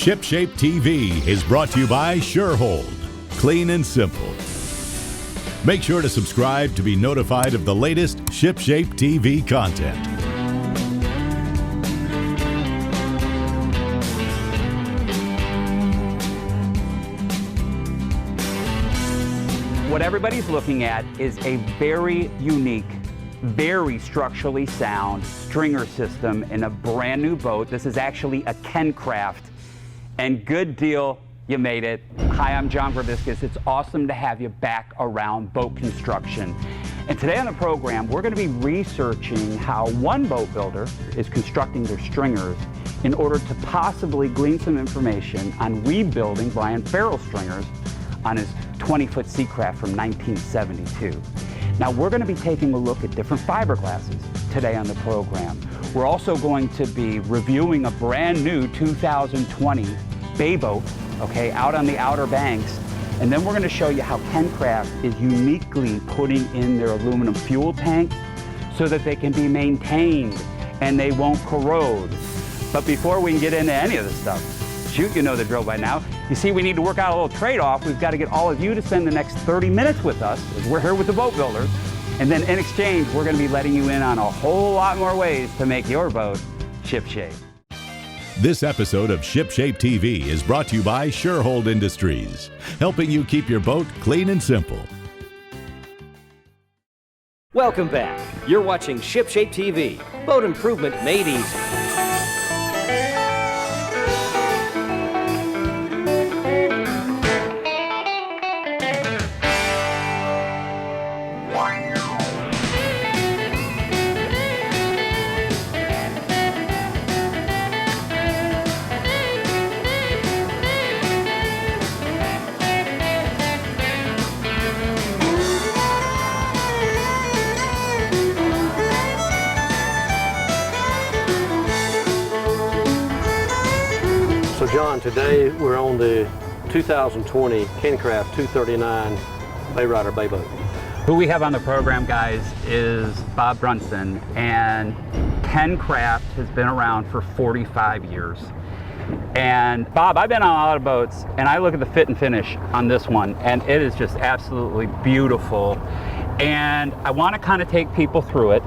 ShipShape TV is brought to you by Shurhold. Clean and simple. Make sure to subscribe to be notified of the latest ShipShape TV content. What everybody's looking at is a very unique, very structurally sound stringer system in a brand new boat. This is actually a KenCraft, and good deal, you made it. Hi, I'm John Greviskis. It's awesome to have you back around boat construction. And today on the program, we're going to be researching how one boat builder is constructing their stringers in order to possibly glean some information on rebuilding Brian Farrell's stringers on his 20-foot Seacraft from 1972. Now, we're going to be taking a look at different fiberglasses today on the program. We're also going to be reviewing a brand new 2020 bay boat, okay, out on the Outer Banks. And then we're going to show you how KenCraft is uniquely putting in their aluminum fuel tanks so that they can be maintained and they won't corrode. But before we can get into any of this stuff, shoot, you know the drill by now. You see, we need to work out a little trade-off. We've got to get all of you to spend the next 30 minutes with us, as we're here with the boat builders. And then in exchange, we're going to be letting you in on a whole lot more ways to make your boat shipshape. This episode of ShipShape TV is brought to you by Shurhold Industries, helping you keep your boat clean and simple. Welcome back. You're watching ShipShape TV, boat improvement made easy. So John, today we're on the 2020 KenCraft 239 Bay Rider bay boat. Who we have on the program, guys, is Bob Brunson, and KenCraft has been around for 45 years. And Bob, I've been on a lot of boats, and I look at the fit and finish on this one, and it is just absolutely beautiful. And I want to kind of take people through it.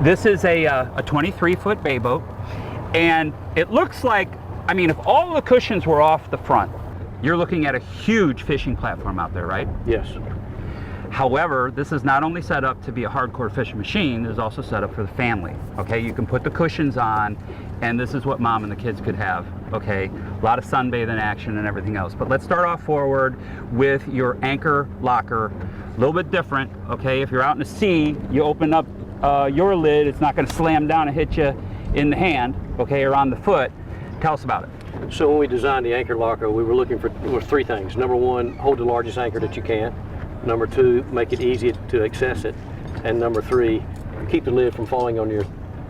This is a 23-foot bay boat, and it looks like, I mean, if all the cushions were off the front, you're looking at a huge fishing platform out there, right? Yes. However, this is not only set up to be a hardcore fishing machine, it is also set up for the family, okay? You can put the cushions on, and this is what mom and the kids could have, okay? A lot of sunbathing action and everything else. But let's start off forward with your anchor locker. A little bit different, okay? If you're out in the sea, you open up your lid, it's not gonna slam down and hit you in the hand, okay, or on the foot. Tell us about it. So when we designed the anchor locker, we were looking for three things. Number one, hold the largest anchor that you can. Number two, make it easy to access it. And number three, keep the lid from falling on your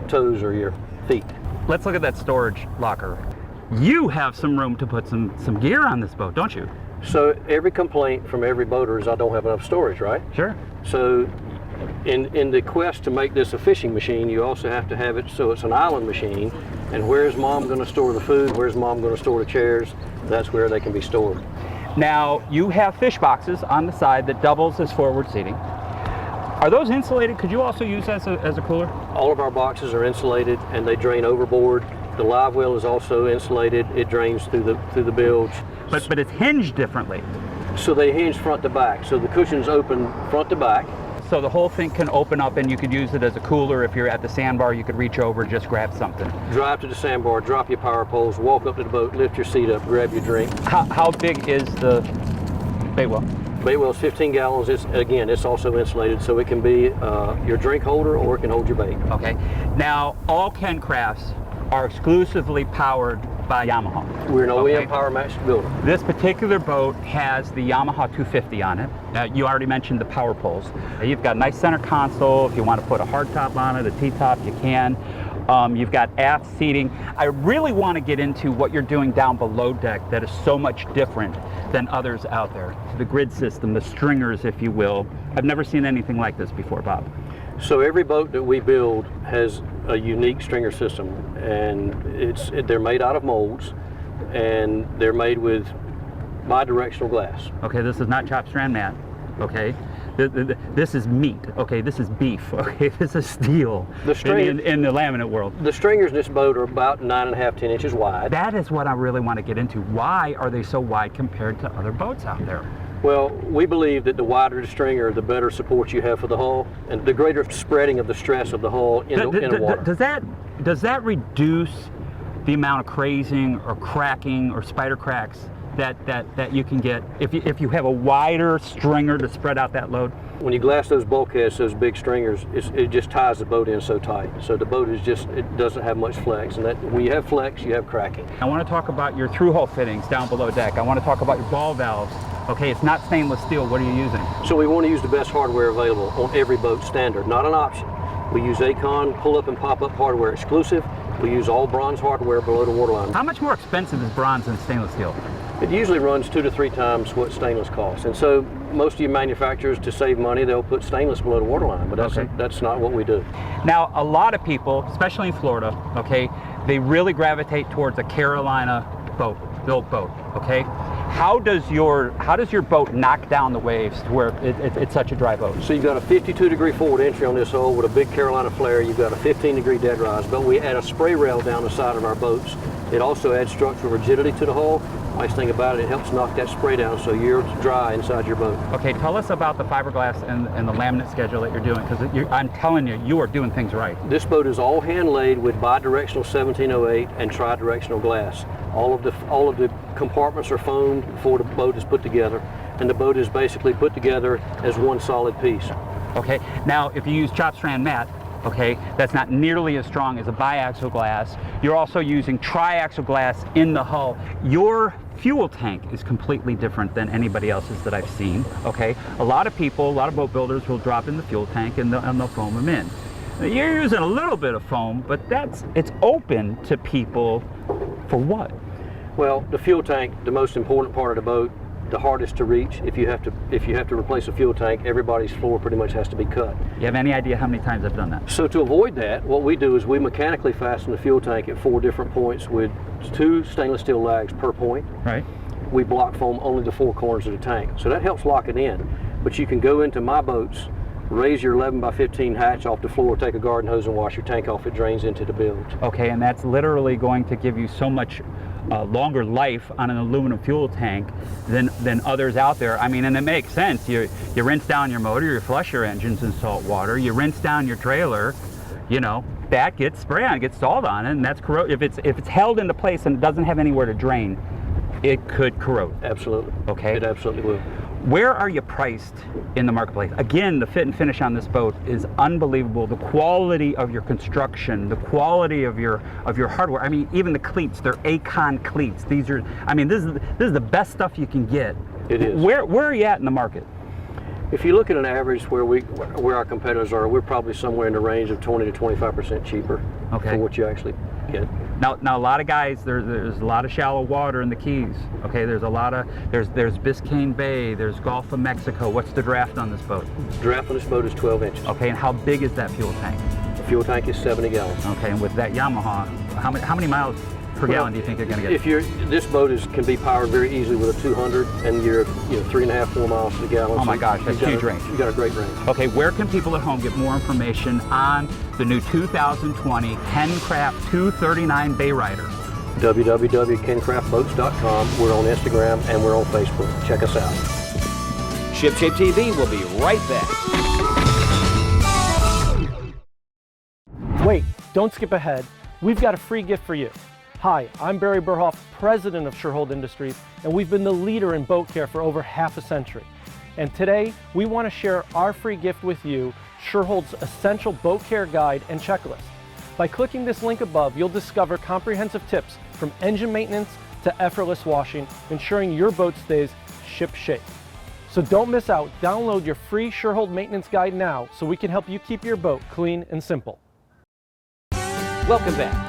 toes or your feet. Let's look at that storage locker. You have some room to put some gear on this boat, don't you? So every complaint from every boater is I don't have enough storage, right? Sure. So in the quest to make this a fishing machine, you also have to have it so it's an island machine. And where's mom going to store the food? Where's mom going to store the chairs? That's where they can be stored. Now, you have fish boxes on the side that doubles as forward seating. Are those insulated? Could you also use that as a cooler? All of our boxes are insulated and they drain overboard. The live well is also insulated. It drains through the bilge. But it's hinged differently. So they hinge front to back. So the cushions open front to back. So the whole thing can open up and you could use it as a cooler. If you're at the sandbar, you could reach over and just grab something. Drive to the sandbar, drop your power poles, walk up to the boat, lift your seat up, grab your drink. How big is the bay well? Bay well is 15 gallons. It's also insulated, so it can be your drink holder or it can hold your bait. Okay. Now, all KenCrafts are exclusively powered by Yamaha. We're an OEM Power Max builder. This particular boat has the Yamaha 250 on it. You already mentioned the power poles. You've got a nice center console. If you want to put a hard top on it, a T-top, you can. You've got aft seating. I really want to get into what you're doing down below deck that is so much different than others out there. The grid system, the stringers, if you will. I've never seen anything like this before, Bob. So every boat that we build has a unique stringer system, and they're made out of molds. and they're made with bi-directional glass. Okay, this is not chopped strand mat. Okay, this is meat. Okay, this is beef. Okay, this is steel. In the laminate world. The stringers in this boat are about 9.5 to 10 inches wide. That is what I really want to get into. Why are they so wide compared to other boats out there? Well, we believe that the wider the stringer, the better support you have for the hull, and the greater spreading of the stress of the hull in the water. Does that reduce the amount of crazing or cracking or spider cracks that you can get if you have a wider stringer to spread out that load? When you glass those bulkheads, those big stringers, it just ties the boat in so tight. So the boat is it doesn't have much flex, and when you have flex, you have cracking. I want to talk about your through-hull fittings down below deck. I want to talk about your ball valves. Okay, it's not stainless steel. What are you using? So we want to use the best hardware available on every boat standard, not an option. We use Acon pull-up and pop-up hardware exclusive. We use all bronze hardware below the waterline. How much more expensive is bronze than stainless steel? It usually runs 2 to 3 times what stainless costs. And so most of your manufacturers, to save money, they'll put stainless below the waterline, but that's not what we do. Now, a lot of people, especially in Florida, okay, they really gravitate towards a Carolina built boat, okay? How does your boat knock down the waves to where it's such a dry boat? So you've got a 52-degree forward entry on this hull with a big Carolina flare. You've got a 15-degree dead rise, but we add a spray rail down the side of our boats. It also adds structural rigidity to the hull. Nice thing about it, it helps knock that spray down so you're dry inside your boat. Okay, tell us about the fiberglass and the laminate schedule that you're doing, because I'm telling you, you are doing things right. This boat is all hand laid with bi-directional 1708 and tri-directional glass. All of the compartments are foamed before the boat is put together, and the boat is basically put together as one solid piece. Okay, now if you use chopped strand mat, okay, that's not nearly as strong as a biaxial glass. You're also using triaxial glass in the hull. Your fuel tank is completely different than anybody else's that I've seen, okay? A lot of boat builders will drop in the fuel tank and they'll foam them in. Now, you're using a little bit of foam, but it's open to people for what? Well, the fuel tank, the most important part of the boat, the hardest to reach. If you have to replace a fuel tank, everybody's floor pretty much has to be cut. You have any idea how many times I've done that? So to avoid that, what we do is we mechanically fasten the fuel tank at 4 different points with 2 stainless steel lags per point. Right. We block foam only the 4 corners of the tank. So that helps lock it in. But you can go into my boats, raise your 11 by 15 hatch off the floor, take a garden hose and wash your tank off. It drains into the bilge. Okay, and that's literally going to give you so much longer life on an aluminum fuel tank than others out there. I mean, and it makes sense. You rinse down your motor, you flush your engines in salt water, you rinse down your trailer, you know, that gets spray on, gets salt on it, and that's if it's held into place and it doesn't have anywhere to drain, it could corrode. Absolutely. Okay. It absolutely will. Where are you priced in the marketplace? Again, the fit and finish on this boat is unbelievable. The quality of your construction, the quality of your hardware. I mean, even the cleats, they're Acon cleats. These are, I mean, this is the best stuff you can get. It is. Where are you at in the market? If you look at an average where our competitors are, we're probably somewhere in the range of 20 to 25% cheaper for what you actually get. Now a lot of guys, there's a lot of shallow water in the Keys. Okay, there's Biscayne Bay, there's Gulf of Mexico. What's the draft on this boat? The draft on this boat is 12 inches. Okay, and how big is that fuel tank? The fuel tank is 70 gallons. Okay, and with that Yamaha, how many miles per gallon do you think you're going to get? This boat can be powered very easily with a 200, and you're 3.5, 4 miles to the gallon. Oh my gosh, that's huge range. You got a great range. Okay, where can people at home get more information on the new 2020 KenCraft 239 Bay Rider? www.KenCraftBoats.com. We're on Instagram and we're on Facebook. Check us out. ShipShape TV will be right back. Wait, don't skip ahead. We've got a free gift for you. Hi, I'm Barry Berhoff, president of Shurhold Industries, and we've been the leader in boat care for over half a century. And today, we want to share our free gift with you, Shurhold's Essential Boat Care Guide and Checklist. By clicking this link above, you'll discover comprehensive tips from engine maintenance to effortless washing, ensuring your boat stays ship shape. So don't miss out. Download your free Shurhold Maintenance Guide now so we can help you keep your boat clean and simple. Welcome back.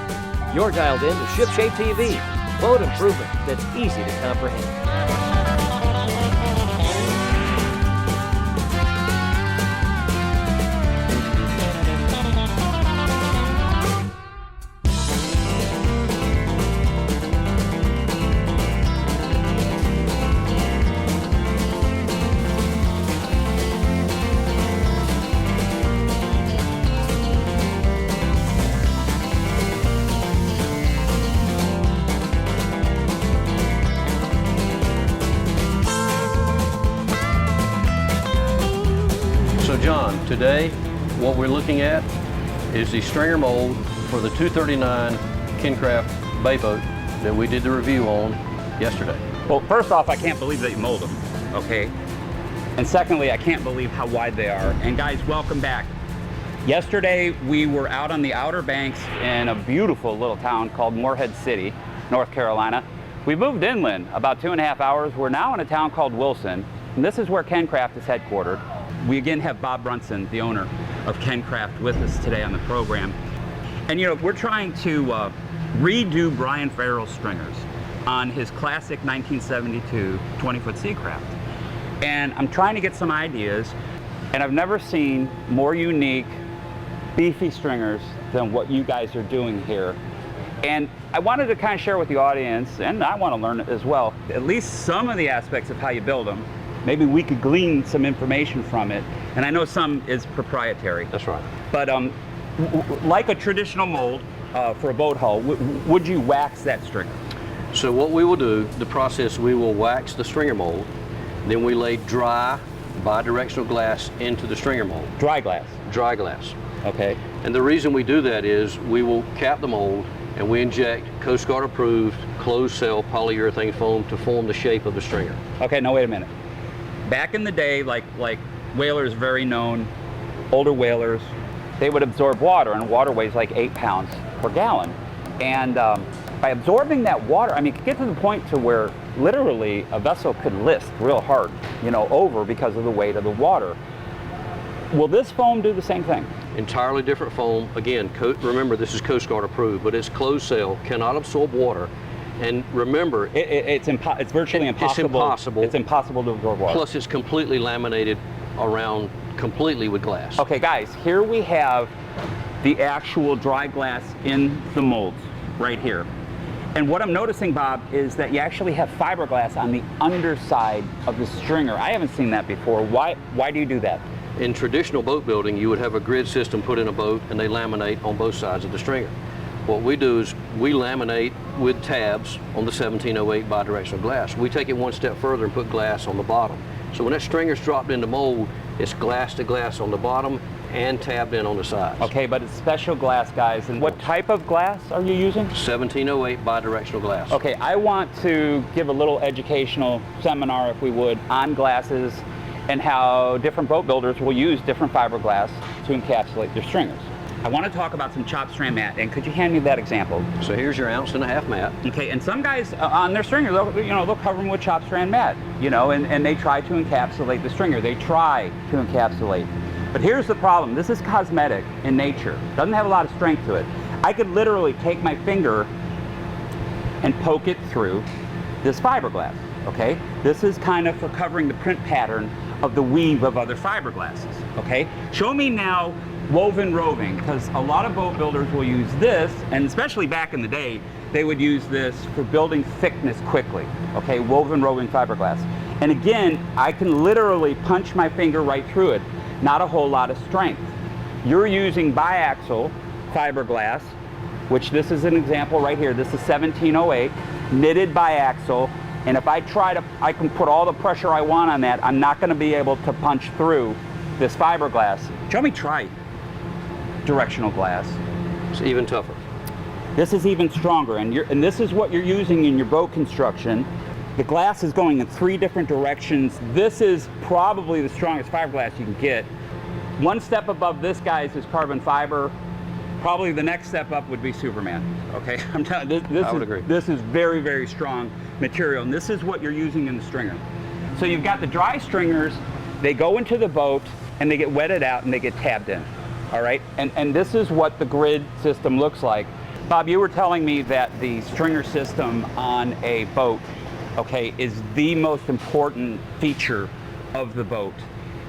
You're dialed in to ShipShape TV, boat improvement that's easy to comprehend. Today, what we're looking at is the stringer mold for the 239 KenCraft Bay boat that we did the review on yesterday. Well, first off, I can't believe that you mold them, okay? And secondly, I can't believe how wide they are. And guys, welcome back. Yesterday, we were out on the Outer Banks in a beautiful little town called Morehead City, North Carolina. We moved inland about 2.5 hours. We're now in a town called Wilson, and this is where KenCraft is headquartered. We again have Bob Brunson, the owner of KenCraft, with us today on the program. And you know, we're trying to redo Brian Farrell's stringers on his classic 1972 20-foot Seacraft. And I'm trying to get some ideas, and I've never seen more unique, beefy stringers than what you guys are doing here. And I wanted to kind of share with the audience, and I want to learn it as well, at least some of the aspects of how you build them. Maybe we could glean some information from it. And I know some is proprietary. That's right. But like a traditional mold for a boat hull, would you wax that stringer? So what we will do, the process, we will wax the stringer mold, then we lay dry bi-directional glass into the stringer mold. Dry glass? Dry glass. Okay. And the reason we do that is we will cap the mold and we inject Coast Guard approved closed cell polyurethane foam to form the shape of the stringer. Okay, now wait a minute. Back in the day, like whalers, very known, older whalers, they would absorb water, and water weighs like 8 pounds per gallon. And by absorbing that water, I mean, it could get to the point to where literally a vessel could list real hard, you know, over because of the weight of the water. Will this foam do the same thing? Entirely different foam. Again, remember this is Coast Guard approved, but it's closed cell, cannot absorb water. And remember, it's virtually impossible. It's impossible. It's impossible to absorb water. Plus, it's completely laminated around completely with glass. Okay, guys, here we have the actual dry glass in the molds right here. And what I'm noticing, Bob, is that you actually have fiberglass on the underside of the stringer. I haven't seen that before. Why do you do that? In traditional boat building, you would have a grid system put in a boat and they laminate on both sides of the stringer. What we do is we laminate with tabs on the 1708 bidirectional glass. We take it one step further and put glass on the bottom. So when that stringer's dropped into mold, it's glass to glass on the bottom and tabbed in on the sides. Okay, but it's special glass, guys. And what type of glass are you using? 1708 bidirectional glass. Okay, I want to give a little educational seminar, if we would, on glasses and how different boat builders will use different fiberglass to encapsulate their stringers. I want to talk about some chop strand mat, and could you hand me that example? So here's your 1.5 ounce mat. Okay, and some guys on their stringer, they'll cover them with chop strand mat, and they try to encapsulate the stringer. They try to encapsulate. But here's the problem. This is cosmetic in nature. Doesn't have a lot of strength to it. I could literally take my finger and poke it through this fiberglass, okay? This is kind of for covering the print pattern of the weave of other fiberglasses, okay? Show me now woven roving, because a lot of boat builders will use this, and especially back in the day, they would use this for building thickness quickly, okay? Woven roving fiberglass. And again, I can literally punch my finger right through it. Not a whole lot of strength. You're using biaxial fiberglass, which this is an example right here. This is 1708, knitted biaxial, and if I can put all the pressure I want on that, I'm not gonna be able to punch through this fiberglass. Show me tri-directional glass. It's even tougher. This is even stronger, and this is what you're using in your boat construction. The glass is going in 3 different directions. This is probably the strongest fiberglass you can get. One step above this, guys, is carbon fiber. Probably the next step up would be Superman, okay? I'm telling you, I would agree. This is very, very strong material, and this is what you're using in the stringer. So you've got the dry stringers, they go into the boat, and they get wetted out, and they get tabbed in, all right? And this is what the grid system looks like. Bob, you were telling me that the stringer system on a boat, okay, is the most important feature of the boat.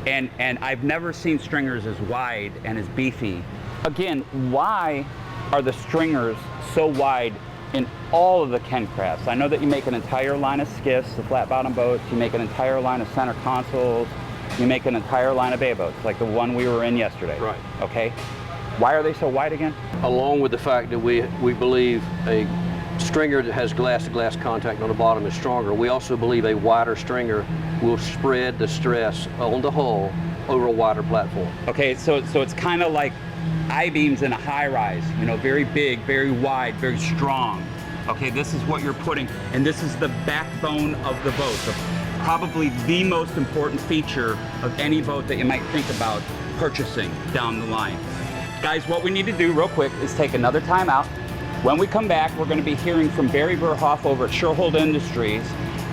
And I've never seen stringers as wide and as beefy. Again, why are the stringers so wide in all of the KenCrafts? I know that you make an entire line of skiffs, the flat bottom boats, you make an entire line of center consoles, you make an entire line of bay boats, like the one we were in yesterday. Right. Okay? Why are they so wide again? Along with the fact that we believe a stringer that has glass-to-glass contact on the bottom is stronger, we also believe a wider stringer will spread the stress on the hull over a water platform. Okay, so it's kind of like I-beams in a high-rise, you know, very big, very wide, very strong. Okay, this is what you're putting, and this is the backbone of the boat. So probably the most important feature of any boat that you might think about purchasing down the line. Guys, what we need to do real quick is take another time out. When we come back, we're going to be hearing from Barry Berhoff over at Shurhold Industries,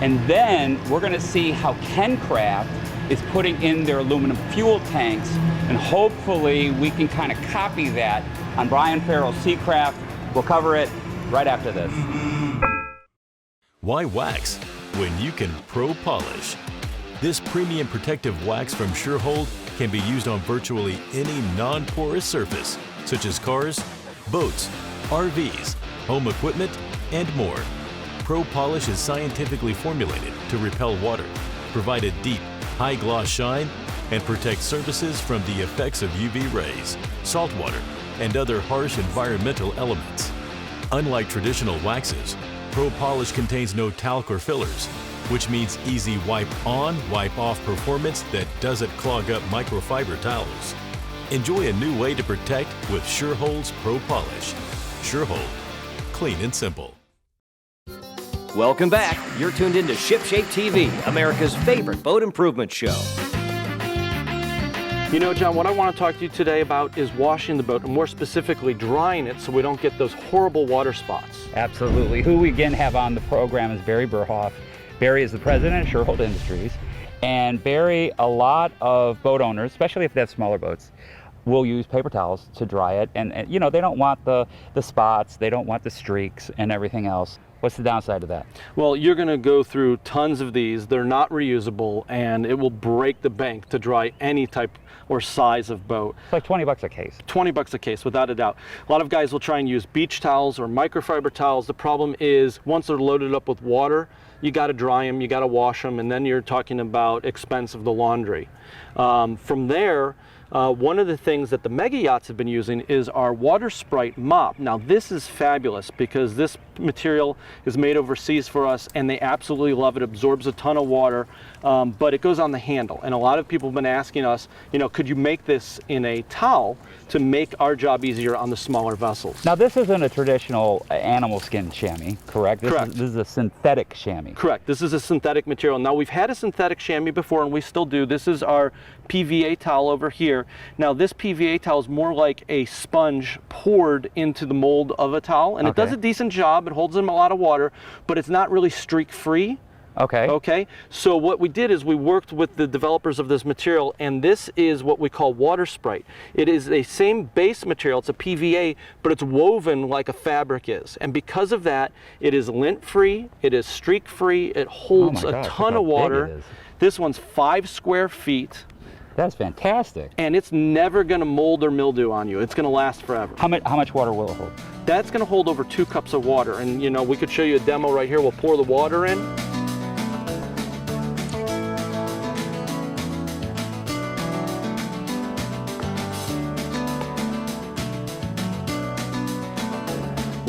and then we're going to see how KenCraft is putting in their aluminum fuel tanks, and hopefully we can kind of copy that on Brian Farrell's Seacraft. We'll cover it right after this. Why wax when you can pro polish? This premium protective wax from Shurhold can be used on virtually any non-porous surface, such as cars, boats, RVs, home equipment, and more. Pro Polish is scientifically formulated to repel water, provide a deep, high-gloss shine, and protect surfaces from the effects of UV rays, salt water, and other harsh environmental elements. Unlike traditional waxes, Pro Polish contains no talc or fillers, which means easy wipe-on, wipe-off performance that doesn't clog up microfiber towels. Enjoy a new way to protect with Shurhold's Pro Polish. Shurhold, clean and simple. Welcome back. You're tuned into ShipShape TV, America's favorite boat improvement show. You know, John, what I want to talk to you today about is washing the boat, and more specifically drying it so we don't get those horrible water spots. Absolutely. Who we again have on the program is Barry Berhoff. Barry is the president of Shurhold Industries. And Barry, a lot of boat owners, especially if they have smaller boats, will use paper towels to dry it. And you know, they don't want the spots, they don't want the streaks and everything else. What's the downside of that? Well, you're going to go through tons of these. They're not reusable, and it will break the bank to dry any type or size of boat. It's like 20 bucks a case. 20 bucks a case, without a doubt. A lot of guys will try and use beach towels or microfiber towels. The problem is once they're loaded up with water, you got to dry them, you got to wash them, and then you're talking about expense of the laundry. From there, one of the things that the mega yachts have been using is our water sprite mop. Now this is fabulous because this material is made overseas for us and they absolutely love it. It absorbs a ton of water, but it goes on the handle. And a lot of people have been asking us, you know, could you make this in a towel to make our job easier on the smaller vessels? Now this isn't a traditional animal skin chamois, correct? Correct. This is a synthetic chamois. Correct. This is a synthetic material. Now we've had a synthetic chamois before and we still do. This is our PVA towel over here. Now this PVA towel is more like a sponge poured into the mold of a towel, and it does a decent job. It holds in a lot of water, but it's not really streak free. Okay. Okay. So what we did is we worked with the developers of this material, and this is what we call water sprite. It is a same base material. It's a PVA, but it's woven like a fabric is. And because of that, it is lint free, it is streak free, it holds a ton of water. This one's 5 square feet. That's fantastic. And it's never going to mold or mildew on you. It's going to last forever. How much water will it hold? That's going to hold over 2 cups of water. And you know, we could show you a demo right here. We'll pour the water in.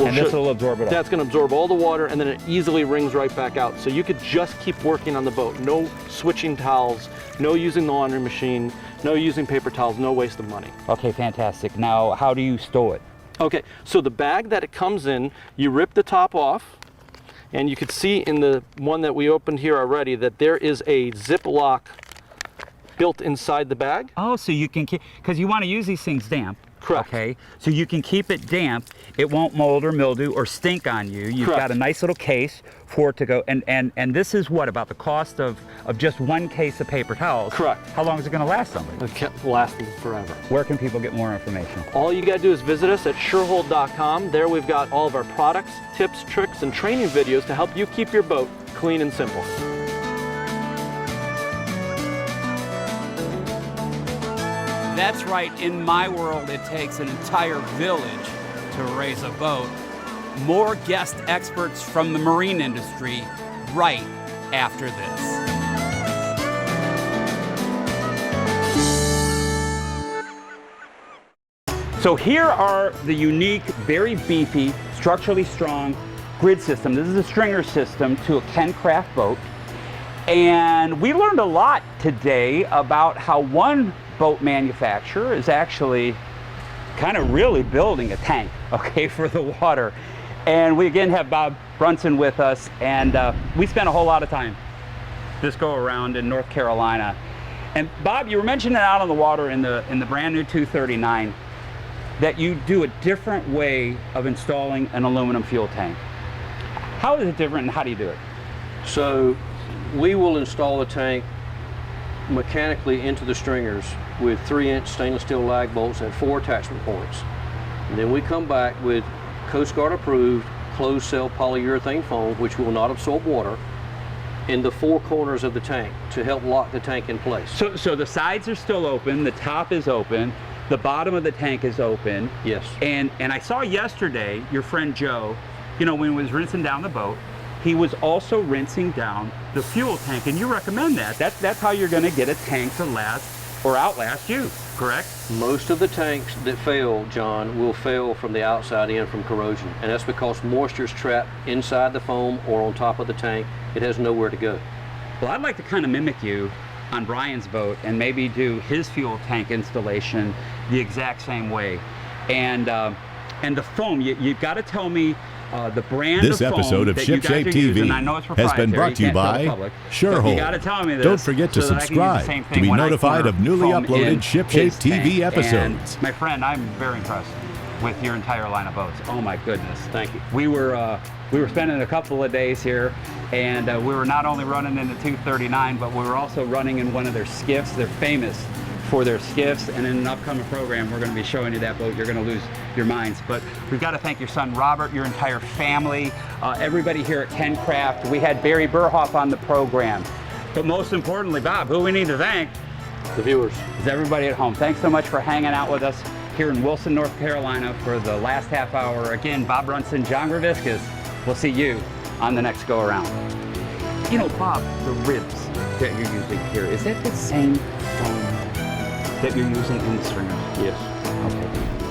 And this will absorb it all. That's going to absorb all the water, and then it easily wrings right back out. So you could just keep working on the boat. No switching towels, no using the laundry machine, no using paper towels, no waste of money. Okay, fantastic. Now, how do you stow it? Okay, so the bag that it comes in, you rip the top off, and you can see in the one that we opened here already that there is a zip lock built inside the bag. Oh, so you can keep, because you want to use these things damp. Correct. Okay, so you can keep it damp. It won't mold or mildew or stink on you. You've Correct. got a nice little case for it to go. And this is what, about the cost of just one case of paper towels? Correct. How long is it going to last somebody? It kept lasting forever. Where can people get more information? All you got to do is visit us at Shurhold.com. There we've got all of our products, tips, tricks, and training videos to help you keep your boat clean and simple. That's right, in my world it takes an entire village to raise a boat. More guest experts from the marine industry right after this. So here are the unique, very beefy, structurally strong grid system. This is a stringer system to a KenCraft boat. And we learned a lot today about how one boat manufacturer is actually kind of really building a tank, okay, for the water. And we again have Bob Brunson with us, and we spent a whole lot of time this go around in North Carolina. And Bob, you were mentioning out on the water in the brand new 239 that you do a different way of installing an aluminum fuel tank. How is it different, and how do you do it? So we will install the tank mechanically into the stringers with 3-inch stainless steel lag bolts at 4 attachment points. And then we come back with Coast Guard approved closed cell polyurethane foam, which will not absorb water, in the 4 corners of the tank to help lock the tank in place. So the sides are still open, the top is open, the bottom of the tank is open. Yes. And I saw yesterday your friend Joe, you know, when he was rinsing down the boat, he was also rinsing down the fuel tank, and you recommend that. That's how you're gonna get a tank to last or outlast you, correct? Most of the tanks that fail, John, will fail from the outside in from corrosion, and that's because moisture is trapped inside the foam or on top of the tank. It has nowhere to go. Well, I'd like to kind of mimic you on Brian's boat and maybe do his fuel tank installation the exact same way. And the foam, you've got to tell me the brand This of foam episode of that you guys ShipShape are TV using. I know it's has been brought to you by Shurhold. You got to tell me this. Don't forget to so that I can use the subscribe same to thing be when I notified pour of newly foam uploaded in ShipShape his TV tank. episodes. And my friend, I'm very impressed with your entire line of boats. Oh my goodness. Thank you. We were spending a couple of days here, and we were not only running in the 239, but we were also running in one of their skiffs. They're famous for their skiffs, and in an upcoming program, we're going to be showing you that boat. You're going to lose your minds. But we've got to thank your son Robert, your entire family, everybody here at KenCraft. We had Barry Berhoff on the program. But most importantly, Bob, who we need to thank The viewers. is everybody at home. Thanks so much for hanging out with us here in Wilson, North Carolina for the last half hour. Again, Bob Brunson, John Greviskis. We'll see you on the next go around. You know, Bob, the ribs that you're using here, is that the same foam that you're using in the stringers? Yes. Okay.